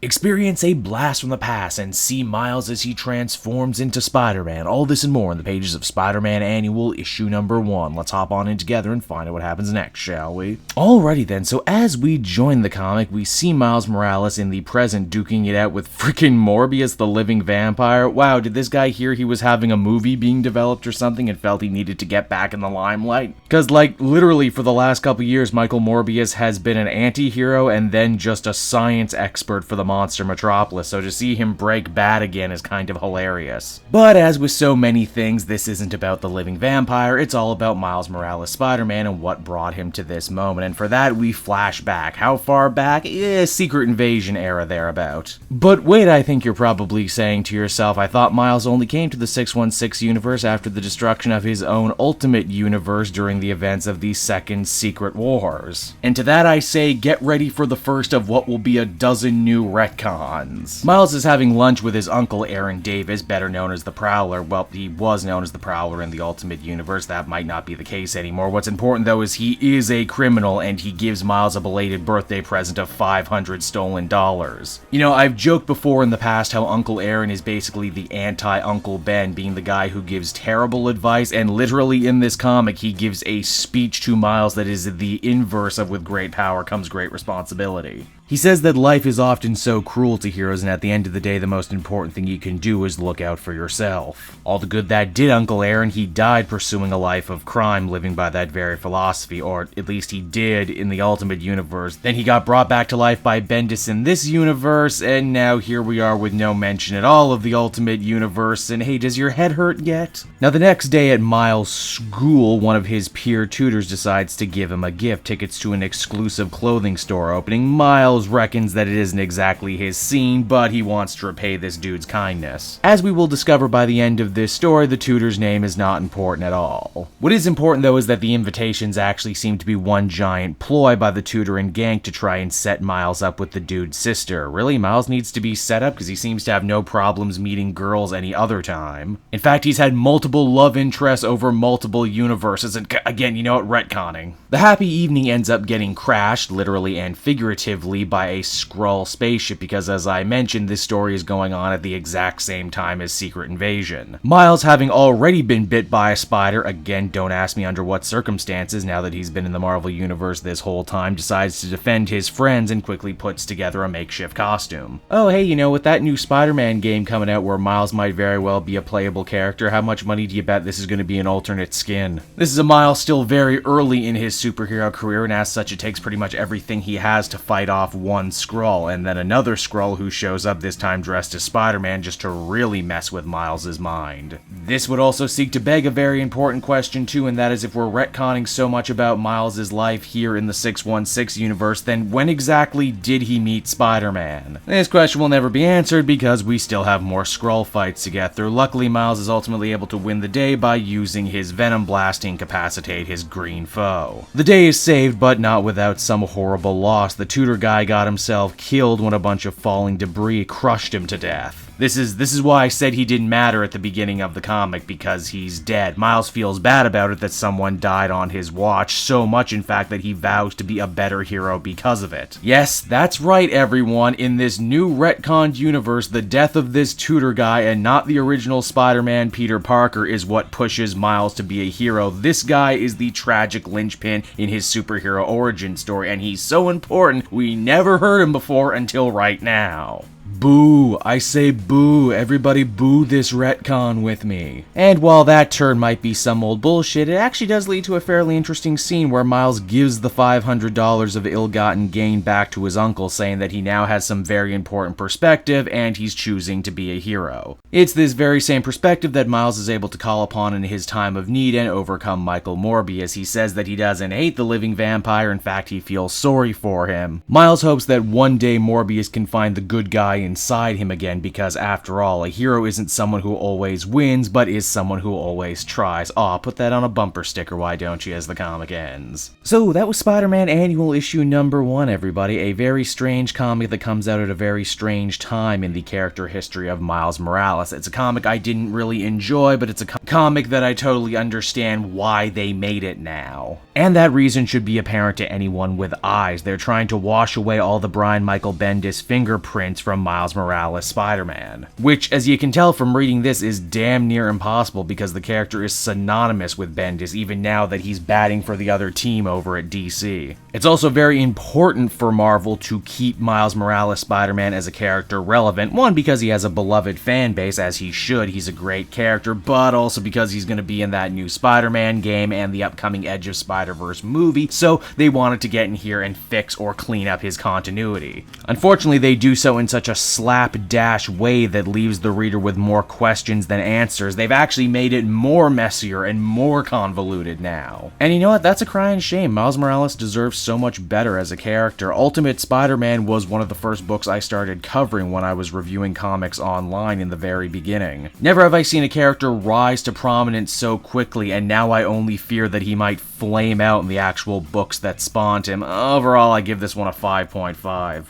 Experience a blast from the past and see Miles as he transforms into Spider-Man. All this and more in the pages of Spider-Man Annual Issue number 1. Let's hop on in together and find out what happens next, shall we? Alrighty then, so as we join the comic, we see Miles Morales in the present duking it out with freaking Morbius, the living vampire. Wow, did this guy hear he was having a movie being developed or something and felt he needed to get back in the limelight? Because, like, literally for the last couple years, Michael Morbius has been an anti-hero and then just a science expert for the monster Metropolis, so to see him break bad again is kind of hilarious. But as with so many things, this isn't about the living vampire, it's all about Miles Morales Spider-Man and what brought him to this moment, and for that we flash back. How far back? Secret Invasion era thereabout. But wait, I think you're probably saying to yourself, I thought Miles only came to the 616 universe after the destruction of his own Ultimate Universe during the events of the Second Secret Wars. And to that I say, get ready for the first of what will be a dozen new retcons. Miles is having lunch with his uncle Aaron Davis, better known as the Prowler. Well, he was known as the Prowler in the Ultimate Universe. That might not be the case anymore. What's important though is he is a criminal and he gives Miles a belated birthday present of $500 stolen dollars. You know, I've joked before in the past how Uncle Aaron is basically the anti-Uncle Ben, being the guy who gives terrible advice, and literally in this comic he gives a speech to Miles that is the inverse of with great power comes great responsibility. He says that life is often so cruel to heroes, and at the end of the day, the most important thing you can do is look out for yourself. All the good that did Uncle Aaron, he died pursuing a life of crime, living by that very philosophy, or at least he did in the Ultimate Universe. Then he got brought back to life by Bendis in this universe, and now here we are with no mention at all of the Ultimate Universe, and hey, does your head hurt yet? Now the next day at Miles' school, one of his peer tutors decides to give him a gift, tickets to an exclusive clothing store opening. Miles reckons that it isn't exactly his scene, but he wants to repay this dude's kindness. As we will discover by the end of this story, the tutor's name is not important at all. What is important though is that the invitations actually seem to be one giant ploy by the tutor and gang to try and set Miles up with the dude's sister. Really, Miles needs to be set up because he seems to have no problems meeting girls any other time. In fact, he's had multiple love interests over multiple universes, and again, you know what, retconning. The happy evening ends up getting crashed, literally and figuratively, by a Skrull spaceship because, as I mentioned, this story is going on at the exact same time as Secret Invasion. Miles, having already been bit by a spider, again, don't ask me under what circumstances now that he's been in the Marvel Universe this whole time, decides to defend his friends and quickly puts together a makeshift costume. Oh hey, you know, with that new Spider-Man game coming out where Miles might very well be a playable character, how much money do you bet this is going to be an alternate skin? This is a Miles still very early in his superhero career, and as such it takes pretty much everything he has to fight off one Skrull, and then another Skrull who shows up this time dressed as Spider-Man just to really mess with Miles' mind. This would also seek to beg a very important question too, and that is, if we're retconning so much about Miles' life here in the 616 universe, then when exactly did he meet Spider-Man? This question will never be answered because we still have more Skrull fights to get through. Luckily, Miles is ultimately able to win the day by using his Venom Blast to incapacitate his green foe. The day is saved, but not without some horrible loss. The tutor guy got himself killed when a bunch of falling debris crushed him to death. This is why I said he didn't matter at the beginning of the comic, because he's dead. Miles feels bad about it that someone died on his watch, so much in fact that he vows to be a better hero because of it. Yes, that's right everyone, in this new retconned universe, the death of this tutor guy and not the original Spider-Man Peter Parker is what pushes Miles to be a hero. This guy is the tragic linchpin in his superhero origin story, and he's so important we never heard him before until right now. Boo! I say boo! Everybody boo this retcon with me. And while that turn might be some old bullshit, it actually does lead to a fairly interesting scene where Miles gives the $500 of ill-gotten gain back to his uncle, saying that he now has some very important perspective and he's choosing to be a hero. It's this very same perspective that Miles is able to call upon in his time of need and overcome Michael Morbius. He says that he doesn't hate the living vampire, in fact he feels sorry for him. Miles hopes that one day Morbius can find the good guy in inside him again because, after all, a hero isn't someone who always wins, but is someone who always tries. Aw, put that on a bumper sticker, why don't you, as the comic ends. So, that was Spider-Man Annual Issue number 1, everybody. A very strange comic that comes out at a very strange time in the character history of Miles Morales. It's a comic I didn't really enjoy, but it's a comic that I totally understand why they made it now. And that reason should be apparent to anyone with eyes. They're trying to wash away all the Brian Michael Bendis fingerprints from Miles Morales' Spider-Man. Which, as you can tell from reading this, is damn near impossible because the character is synonymous with Bendis even now that he's batting for the other team over at DC. It's also very important for Marvel to keep Miles Morales' Spider-Man as a character relevant. One, because he has a beloved fan base, as he should, he's a great character, but also because he's going to be in that new Spider-Man game and the upcoming Edge of Spider-Verse movie, so they wanted to get in here and fix or clean up his continuity. Unfortunately, they do so in such a slapdash way that leaves the reader with more questions than answers. They've actually made it more messier and more convoluted now. And you know what? That's a crying shame. Miles Morales deserves so much better as a character. Ultimate Spider-Man was one of the first books I started covering when I was reviewing comics online in the very beginning. Never have I seen a character rise to prominence so quickly, and now I only fear that he might flame out in the actual books that spawned him. Overall, I give this one a 5.5.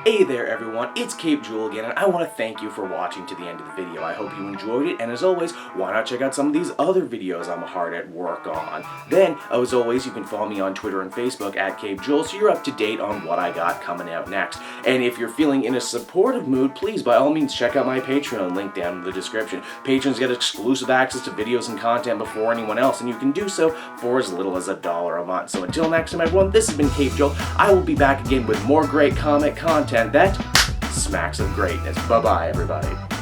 Hey there everyone, it's Cape Jewel again, and I want to thank you for watching to the end of the video. I hope you enjoyed it, and as always, why not check out some of these other videos I'm hard at work on. Then, as always, you can follow me on Twitter and Facebook at Cape Jewel, so you're up to date on what I got coming out next. And if you're feeling in a supportive mood, please, by all means, check out my Patreon, link down in the description. Patrons get exclusive access to videos and content before anyone else, and you can do so for as little as $1 a month. So until next time, everyone, this has been Cape Jewel. I will be back again with more great comic content that smacks of greatness. Bye-bye, everybody.